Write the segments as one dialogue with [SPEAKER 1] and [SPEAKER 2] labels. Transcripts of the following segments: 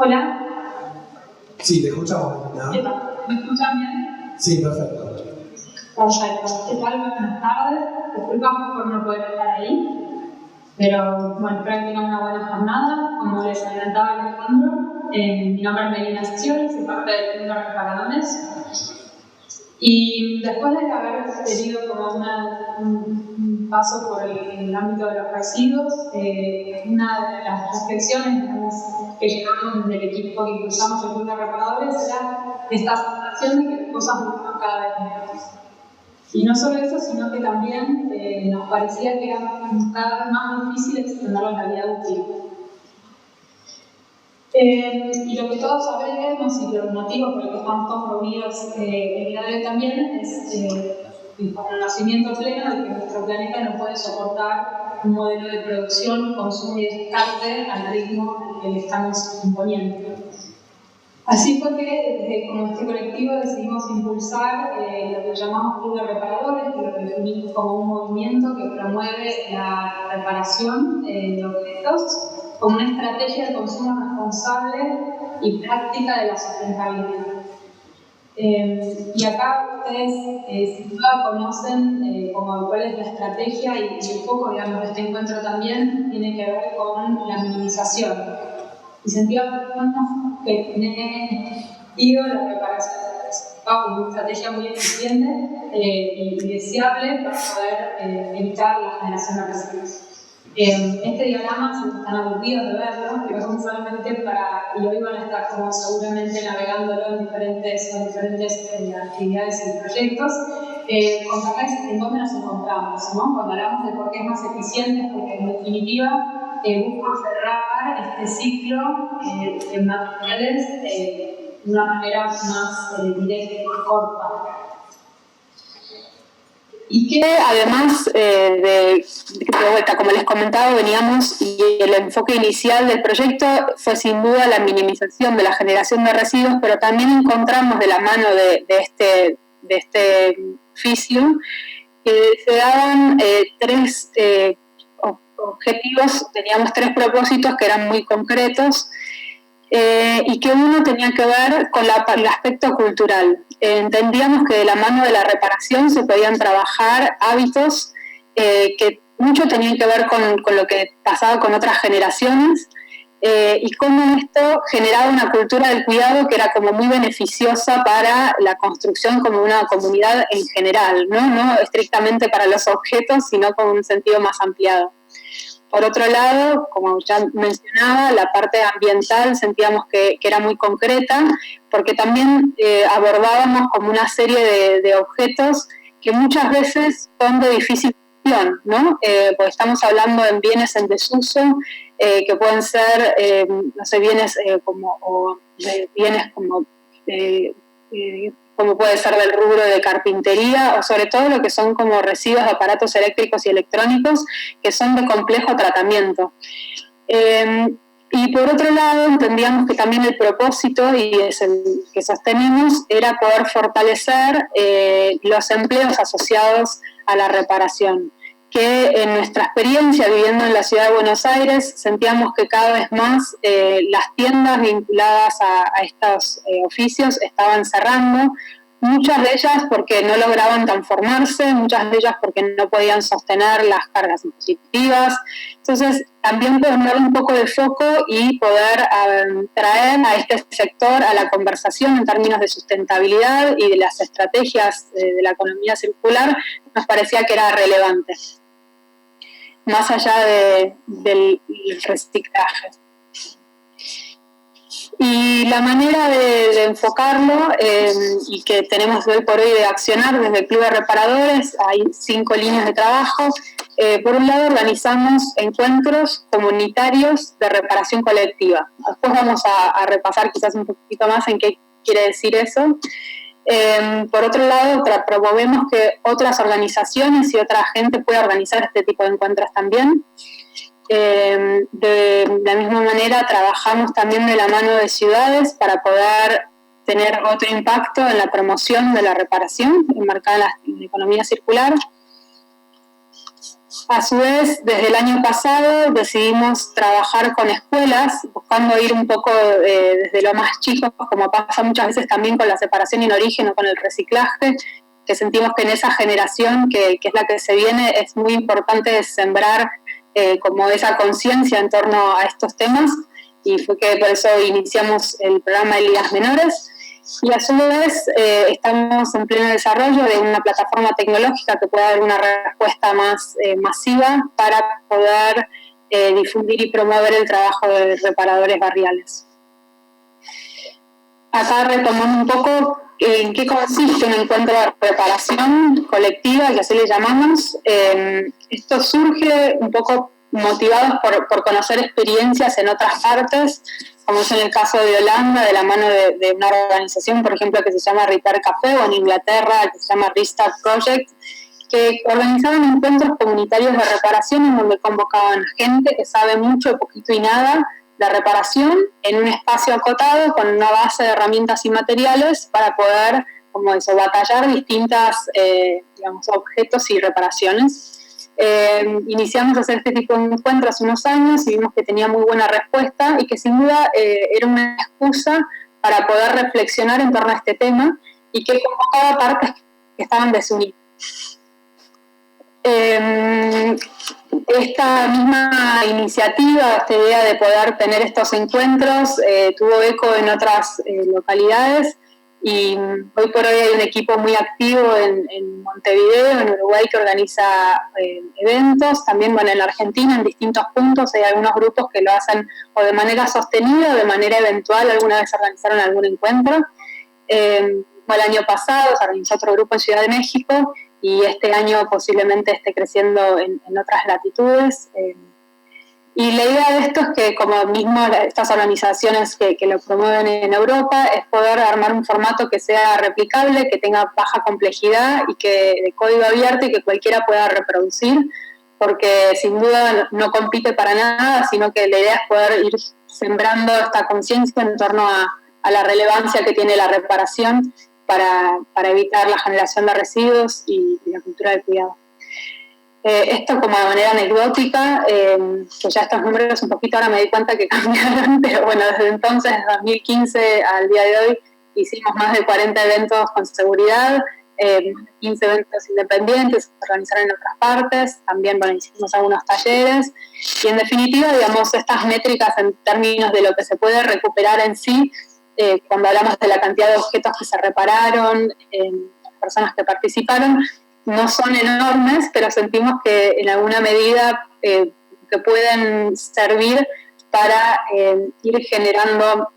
[SPEAKER 1] Hola.
[SPEAKER 2] Sí, te escuchamos. ¿No?
[SPEAKER 1] ¿Qué tal? ¿Me escuchan bien?
[SPEAKER 2] Sí, perfecto.
[SPEAKER 1] Perfecto. ¿Qué tal? Buenas tardes. Disculpamos por no poder estar ahí, pero bueno, espero que tengan una buena jornada. Como les adelantaba Alejandro, mi nombre es Melina Scioli, soy parte del Club de Reparadores. Y después de haber tenido como un paso por el ámbito de los residuos, una de las reflexiones que llevamos desde el equipo que impulsamos el Club de Reparadores era esta sensación de que las cosas buscan cada vez menos. Y no solo eso, sino que también nos parecía que era cada vez más difícil extenderlo en la vida útil. Y lo que todos sabemos y los motivos por los que estamos todos reunidos el día de hoy también es el conocimiento pleno de que nuestro planeta no puede soportar un modelo de producción, consumo y descarte al ritmo al que le estamos imponiendo. Así fue que, como este colectivo, decidimos impulsar lo que llamamos Club de Reparadores, que lo definimos como un movimiento que promueve la reparación de objetos como una estrategia de consumo responsable y práctica de la sustentabilidad. Y acá ustedes sin duda conocen como cuál es la estrategia y el foco, digamos, de este encuentro también tiene que ver con la minimización. Y sentíamos que tiene sentido la reparación como una estrategia muy eficiente y deseable para poder evitar la generación de residuos. Este diagrama, si están aburridos de verlo, pero son solamente para, y hoy van a estar como seguramente navegándolo en diferentes actividades y proyectos, contarles en dónde nos encontramos, ¿no? Cuando hablamos de por qué es más eficiente, porque en definitiva busca cerrar este ciclo de materiales de una manera más directa y más corta. Y que además de vuelta, como les comentaba, veníamos y el enfoque inicial del proyecto fue sin duda la minimización de la generación de residuos, pero también encontramos de la mano de este oficio que se daban tres objetivos, teníamos tres propósitos que eran muy concretos. Y que uno tenía que ver con el aspecto cultural. Entendíamos que de la mano de la reparación se podían trabajar hábitos que mucho tenían que ver con lo que pasaba con otras generaciones y cómo esto generaba una cultura del cuidado que era como muy beneficiosa para la construcción como una comunidad en general, no estrictamente para los objetos, sino con un sentido más ampliado. Por otro lado, como ya mencionaba, la parte ambiental sentíamos que era muy concreta, porque también abordábamos como una serie de objetos que muchas veces son de difícil gestión, ¿no? Porque estamos hablando de bienes en desuso, que pueden ser, no sé, bienes como puede ser del rubro de carpintería, o sobre todo lo que son como residuos de aparatos eléctricos y electrónicos que son de complejo tratamiento. Y por otro lado, entendíamos que también el propósito, y es el que sostenemos, era poder fortalecer los empleos asociados a la reparación, que en nuestra experiencia viviendo en la ciudad de Buenos Aires sentíamos que cada vez más las tiendas vinculadas a estos oficios estaban cerrando, muchas de ellas porque no lograban transformarse, muchas de ellas porque no podían sostener las cargas impositivas. Entonces, también poner un poco de foco y poder traer a este sector a la conversación en términos de sustentabilidad y de las estrategias de la economía circular nos parecía que era relevante, más allá del reciclaje. Y la manera de enfocarlo y que tenemos hoy por hoy de accionar desde el Club de Reparadores, hay 5 líneas de trabajo. Por un lado, organizamos encuentros comunitarios de reparación colectiva. Después vamos a repasar quizás un poquito más en qué quiere decir eso. Por otro lado, promovemos que otras organizaciones y otra gente pueda organizar este tipo de encuentros también. De la misma manera, trabajamos también de la mano de ciudades para poder tener otro impacto en la promoción de la reparación enmarcada en la economía circular.
[SPEAKER 3] A su vez, desde el año pasado decidimos trabajar con escuelas, buscando ir un poco desde lo más chico, como pasa muchas veces también con la separación en origen o con el reciclaje, que sentimos que en esa generación, que es la que se viene, es muy importante sembrar como esa conciencia en torno a estos temas, y fue que por eso iniciamos el programa de Ligas Menores. Y a su vez estamos en pleno desarrollo de una plataforma tecnológica que pueda dar una respuesta más masiva para poder difundir y promover el trabajo de reparadores barriales. Acá retomando un poco en qué consiste un encuentro de reparación colectiva, que así le llamamos. Esto surge un poco motivados por conocer experiencias en otras partes, como es en el caso de Holanda, de la mano de una organización, por ejemplo, que se llama Repair Café, o en Inglaterra, que se llama Restart Project, que organizaban encuentros comunitarios de reparación en donde convocaban gente que sabe mucho, poquito y nada de reparación en un espacio acotado con una base de herramientas y materiales para poder, como eso, batallar distintas objetos y reparaciones. Iniciamos a hacer este tipo de encuentros hace unos años y vimos que tenía muy buena respuesta y que sin duda era una excusa para poder reflexionar en torno a este tema y que convocaba partes que estaban desunidas. Esta misma iniciativa, esta idea de poder tener estos encuentros, tuvo eco en otras localidades, y hoy por hoy hay un equipo muy activo en Montevideo, en Uruguay, que organiza eventos. También, bueno, en la Argentina, en distintos puntos, hay algunos grupos que lo hacen o de manera sostenida o de manera eventual. Alguna vez organizaron algún encuentro. El año pasado se organizó otro grupo en Ciudad de México, y este año posiblemente esté creciendo en otras latitudes. Y la idea de esto es que, como mismo estas organizaciones que lo promueven en Europa, es poder armar un formato que sea replicable, que tenga baja complejidad y que de código abierto y que cualquiera pueda reproducir, porque sin duda no compite para nada, sino que la idea es poder ir sembrando esta conciencia en torno a la relevancia que tiene la reparación para evitar la generación de residuos y la cultura del cuidado. Esto como de manera anecdótica, que ya estos números un poquito ahora me di cuenta que cambiaron, pero bueno, desde entonces, 2015 al día de hoy, hicimos más de 40 eventos con seguridad, 15 eventos independientes, se organizaron en otras partes, también bueno, hicimos algunos talleres, y en definitiva, digamos, estas métricas en términos de lo que se puede recuperar en sí, cuando hablamos de la cantidad de objetos que se repararon, las personas que participaron, no son enormes, pero sentimos que en alguna medida que pueden servir para ir generando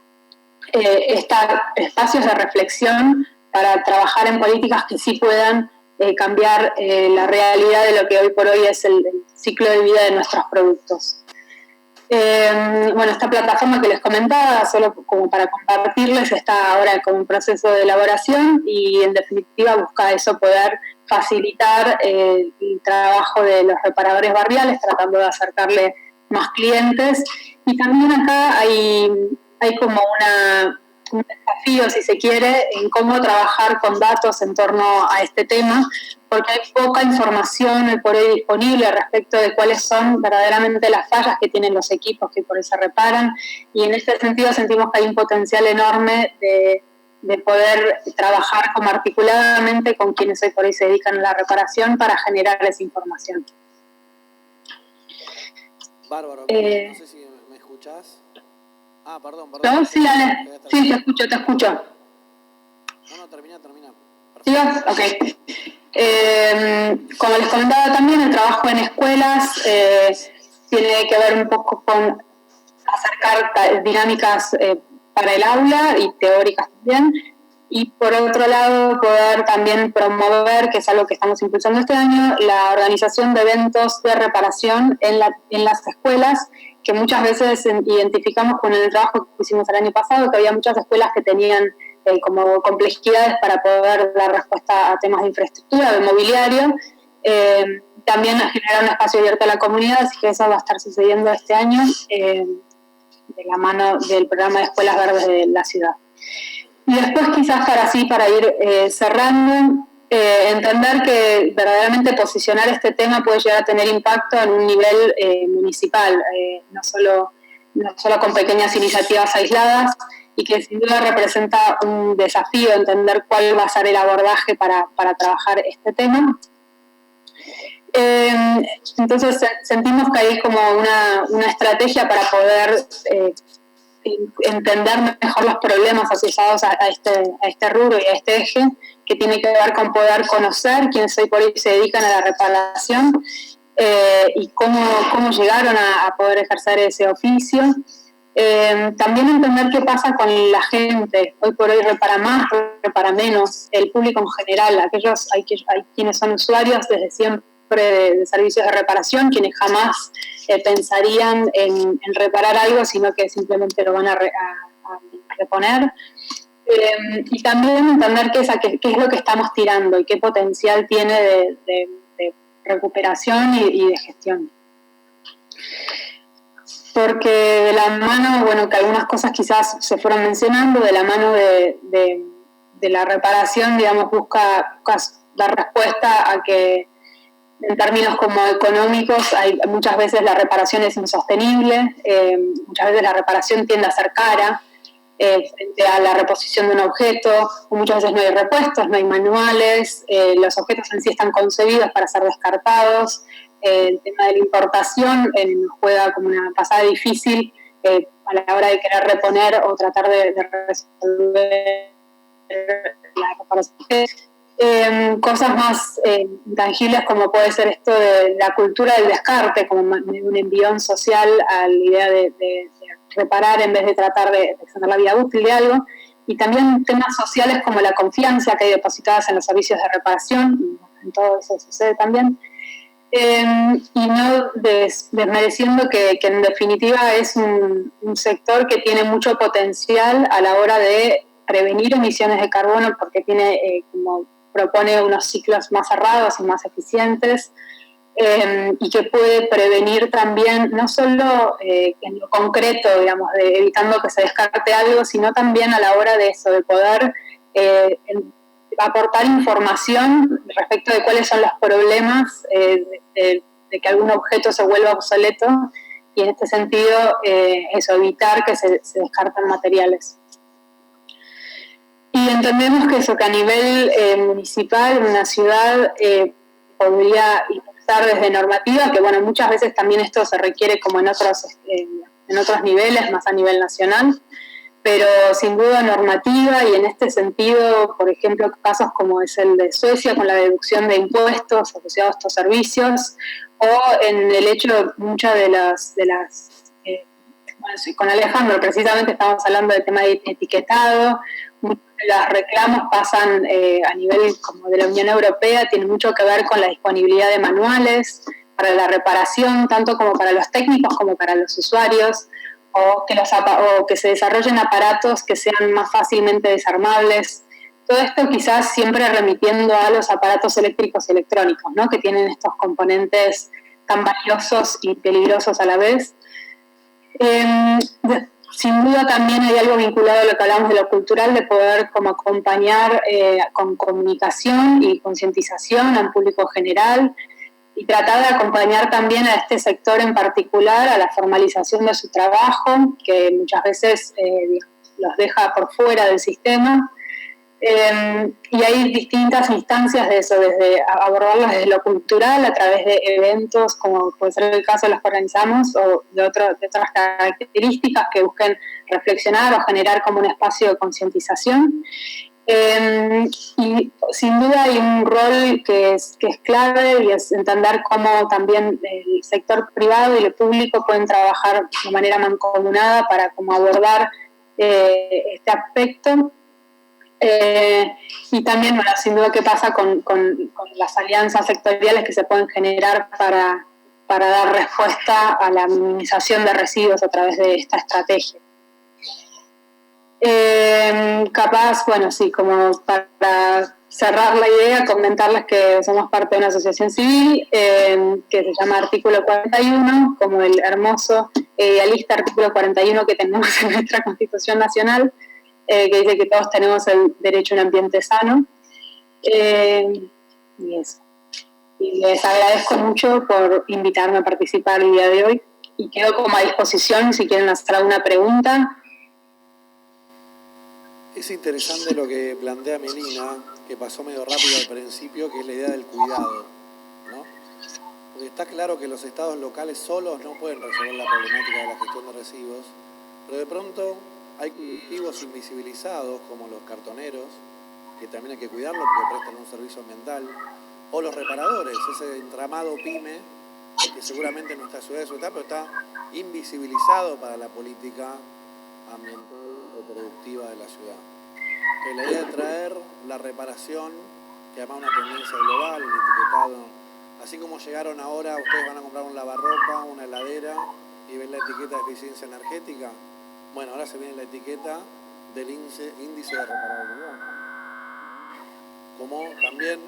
[SPEAKER 3] espacios de reflexión para trabajar en políticas que sí puedan cambiar la realidad de lo que hoy por hoy es el ciclo de vida de nuestros productos. Esta plataforma que les comentaba, solo como para compartirles, está ahora como un proceso de elaboración y en definitiva busca eso, poder facilitar el trabajo de los reparadores barriales, tratando de acercarle más clientes. Y también acá hay como un desafío, si se quiere, en cómo trabajar con datos en torno a este tema, porque hay poca información hoy por hoy disponible respecto de cuáles son verdaderamente las fallas que tienen los equipos que por ahí se reparan, y en este sentido sentimos que hay un potencial enorme de poder trabajar como articuladamente con quienes hoy por hoy se dedican a la reparación para generar esa información.
[SPEAKER 4] Bárbaro, no sé si me escuchás. Perdón.
[SPEAKER 3] No, sí, dale. Sí, te escucho.
[SPEAKER 4] No, termina.
[SPEAKER 3] ¿Sí? Ok. Como les comentaba también, el trabajo en escuelas tiene que ver un poco con acercar dinámicas para el aula y teóricas también, y por otro lado poder también promover, que es algo que estamos impulsando este año, la organización de eventos de reparación en las escuelas, que muchas veces identificamos con el trabajo que hicimos el año pasado, que había muchas escuelas que tenían como complejidades para poder dar respuesta a temas de infraestructura, de mobiliario. También generar un espacio abierto a la comunidad, así que eso va a estar sucediendo este año de la mano del programa de Escuelas Verdes de la ciudad. Y después quizás para ir cerrando, entender que verdaderamente posicionar este tema puede llegar a tener impacto en un nivel municipal, no solo con pequeñas iniciativas aisladas, y que sin duda representa un desafío entender cuál va a ser el abordaje para trabajar este tema. Entonces sentimos que hay como una estrategia para poder entender mejor los problemas asociados a este rubro y a este eje, que tiene que ver con poder conocer quiénes hoy por hoy se dedican a la reparación y cómo llegaron a poder ejercer ese oficio. También entender qué pasa con la gente, hoy por hoy repara más, repara menos, el público en general, hay quienes son usuarios desde siempre de servicios de reparación, quienes jamás pensarían en reparar algo, sino que simplemente lo van a reponer. Y también entender qué es lo que estamos tirando y qué potencial tiene de recuperación y de gestión. Porque de la mano, bueno, que algunas cosas quizás se fueron mencionando, de la mano de la reparación, digamos, busca dar respuesta a que en términos como económicos, muchas veces la reparación es insostenible, muchas veces la reparación tiende a ser cara frente a la reposición de un objeto, muchas veces no hay repuestos, no hay manuales, los objetos en sí están concebidos para ser descartados. El tema de la importación juega como una pasada difícil a la hora de querer reponer o tratar de resolver la reparación. Cosas más intangibles como puede ser esto de la cultura del descarte, como un envión social a la idea de reparar en vez de tratar de extender la vida útil de algo, y también temas sociales como la confianza que hay depositadas en los servicios de reparación, en todo eso sucede también, y no desmereciendo que en definitiva es un sector que tiene mucho potencial a la hora de prevenir emisiones de carbono, porque tiene como propone unos ciclos más cerrados y más eficientes, y que puede prevenir también, no solo en lo concreto, digamos, evitando que se descarte algo, sino también a la hora de eso, de poder aportar información respecto de cuáles son los problemas de que algún objeto se vuelva obsoleto, y en este sentido, evitar que se descarten materiales. Y entendemos que eso, que a nivel municipal, en una ciudad, podría impulsar desde normativa, que bueno, muchas veces también esto se requiere como en otros niveles, más a nivel nacional, pero sin duda normativa, y en este sentido, por ejemplo, casos como es el de Suecia, con la deducción de impuestos asociados a estos servicios, o en el hecho de muchas de las bueno, con Alejandro precisamente estamos hablando del tema de etiquetado. Muchos de los reclamos pasan a nivel como de la Unión Europea, tienen mucho que ver con la disponibilidad de manuales para la reparación, tanto como para los técnicos como para los usuarios, o que se desarrollen aparatos que sean más fácilmente desarmables. Todo esto quizás siempre remitiendo a los aparatos eléctricos y electrónicos, ¿no?, que tienen estos componentes tan valiosos y peligrosos a la vez. Sin duda también hay algo vinculado a lo que hablamos de lo cultural, de poder como acompañar con comunicación y concientización al público general, y tratar de acompañar también a este sector en particular a la formalización de su trabajo, que muchas veces los deja por fuera del sistema. Y hay distintas instancias de eso, desde abordarlos desde lo cultural, a través de eventos, como puede ser el caso de los que organizamos, o de otras características que busquen reflexionar o generar como un espacio de concientización. Y sin duda hay un rol que es clave, y es entender cómo también el sector privado y el público pueden trabajar de manera mancomunada para como abordar este aspecto. Y también, bueno, sin duda, qué pasa con las alianzas sectoriales que se pueden generar para dar respuesta a la minimización de residuos a través de esta estrategia. Capaz, bueno, sí, como para cerrar la idea, comentarles que somos parte de una asociación civil que se llama Artículo 41, como el hermoso idealista Artículo 41 que tenemos en nuestra Constitución Nacional, que dice que todos tenemos el derecho a un ambiente sano. Y eso. Y les agradezco mucho por invitarme a participar el día de hoy y quedo como a disposición si quieren hacer alguna pregunta.
[SPEAKER 4] Es interesante lo que plantea Melina, que pasó medio rápido al principio, que es la idea del cuidado, ¿no? Porque está claro que los estados locales solos no pueden resolver la problemática de la gestión de residuos, pero de pronto hay colectivos invisibilizados como los cartoneros, que también hay que cuidarlos porque prestan un servicio ambiental, o los reparadores, ese entramado pyme que seguramente en nuestra ciudad está, pero está invisibilizado para la política ambiental o productiva de la ciudad. Entonces, la idea de traer la reparación, que además es una tendencia global, el etiquetado, así como llegaron ahora, ustedes van a comprar un lavarropa, una heladera y ven la etiqueta de eficiencia energética. Bueno, ahora se viene la etiqueta del índice de reparabilidad. Como también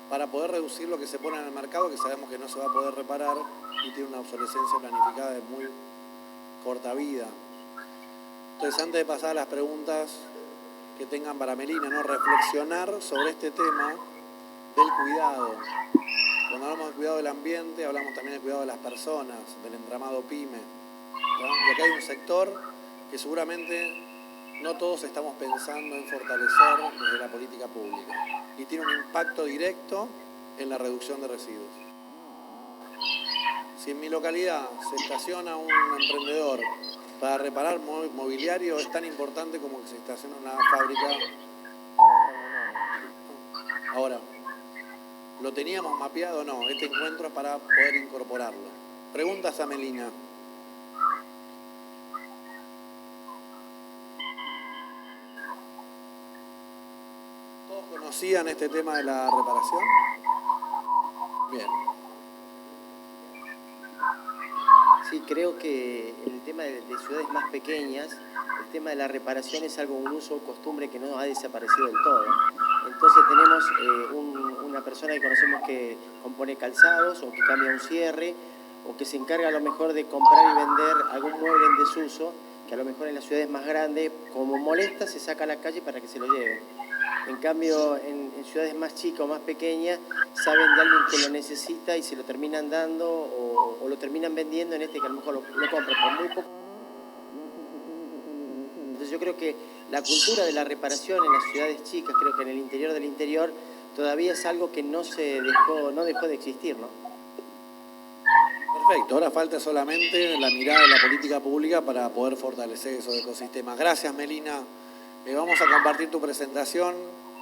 [SPEAKER 4] para poder reducir lo que se pone en el mercado, que sabemos que no se va a poder reparar y tiene una obsolescencia planificada de muy corta vida. Entonces, antes de pasar a las preguntas que tengan para Melina, ¿no? Reflexionar sobre este tema del cuidado. Cuando hablamos del cuidado del ambiente, hablamos también del cuidado de las personas, del entramado pyme, ¿no? Y acá hay un sector que seguramente no todos estamos pensando en fortalecer desde la política pública y tiene un impacto directo en la reducción de residuos. Si en mi localidad se estaciona un emprendedor para reparar mobiliario, es tan importante como que se estaciona una fábrica. Ahora, ¿lo teníamos mapeado o no? Este encuentro es para poder incorporarlo. Preguntas a Melina. ¿Todos conocían este tema de la reparación? Bien.
[SPEAKER 5] Sí, creo que en el tema de ciudades más pequeñas, el tema de la reparación es algo, un uso o costumbre que no ha desaparecido del todo. Entonces tenemos una persona que conocemos que compone calzados o que cambia un cierre o que se encarga a lo mejor de comprar y vender algún mueble en desuso, que a lo mejor en las ciudades más grandes, como molesta, se saca a la calle para que se lo lleven. En cambio, en ciudades más chicas o más pequeñas, saben de alguien que lo necesita y se lo terminan dando o lo terminan vendiendo en este que a lo mejor lo compra por muy poco. Entonces yo creo que la cultura de la reparación en las ciudades chicas, creo que en el interior del interior, todavía es algo que no dejó de existir, ¿no?
[SPEAKER 4] Perfecto, ahora falta solamente la mirada de la política pública para poder fortalecer esos ecosistemas. Gracias, Melina. Vamos a compartir tu presentación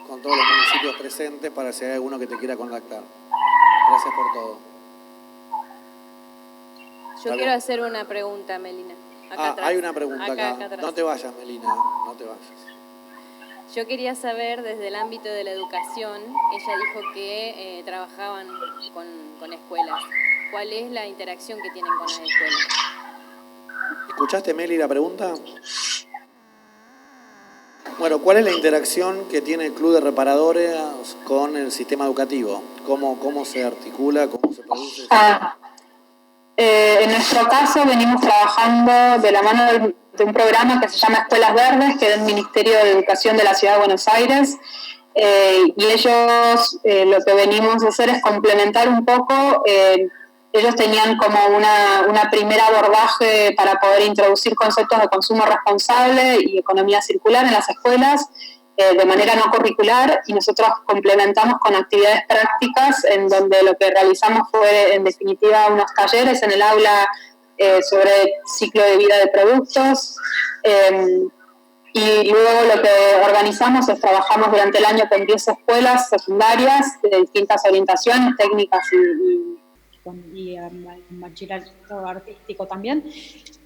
[SPEAKER 4] con todos los municipios presentes para si hay alguno que te quiera contactar. Gracias por todo.
[SPEAKER 6] Yo quiero hacer una pregunta, Melina. Acá atrás.
[SPEAKER 4] Hay una pregunta acá.
[SPEAKER 6] atrás.
[SPEAKER 4] No te vayas, Melina, no te vayas.
[SPEAKER 6] Yo quería saber, desde el ámbito de la educación, ella dijo que trabajaban con escuelas. ¿Cuál es la interacción que tienen con las escuelas?
[SPEAKER 4] ¿Escuchaste, Meli, la pregunta? Bueno, ¿cuál es la interacción que tiene el Club de Reparadores con el sistema educativo? ¿Cómo se articula? ¿Cómo se produce?
[SPEAKER 3] En nuestro caso venimos trabajando de la mano de un programa que se llama Escuelas Verdes, que es del Ministerio de Educación de la Ciudad de Buenos Aires, y ellos lo que venimos a hacer es complementar un poco. Ellos tenían como una primer abordaje para poder introducir conceptos de consumo responsable y economía circular en las escuelas de manera no curricular, y nosotros complementamos con actividades prácticas en donde lo que realizamos fue en definitiva unos talleres en el aula sobre ciclo de vida de productos, y luego lo que organizamos es trabajamos durante el año con 10 escuelas secundarias de distintas orientaciones técnicas y bachillerato artístico también,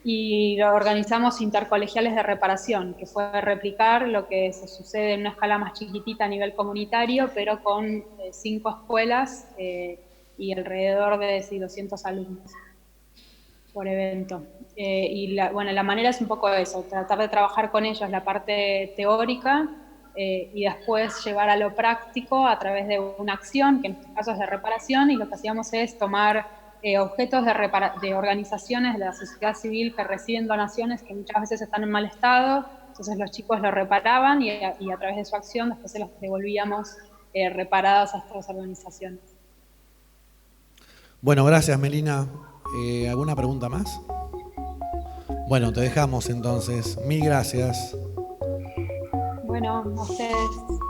[SPEAKER 3] y organizamos intercolegiales de reparación, que fue replicar lo que se sucede en una escala más chiquitita a nivel comunitario, pero con 5 escuelas y alrededor de 200 alumnos por evento. La manera es un poco eso, tratar de trabajar con ellos la parte teórica y después llevar a lo práctico a través de una acción, que en este caso es de reparación, y lo que hacíamos es tomar objetos de organizaciones de la sociedad civil que reciben donaciones que muchas veces están en mal estado, entonces los chicos lo reparaban y a través de su acción después se los devolvíamos
[SPEAKER 7] reparadas a estas organizaciones.
[SPEAKER 8] Bueno, gracias Melina. ¿Alguna pregunta más? Bueno, te dejamos entonces. Mil gracias.
[SPEAKER 7] Bueno, a ustedes.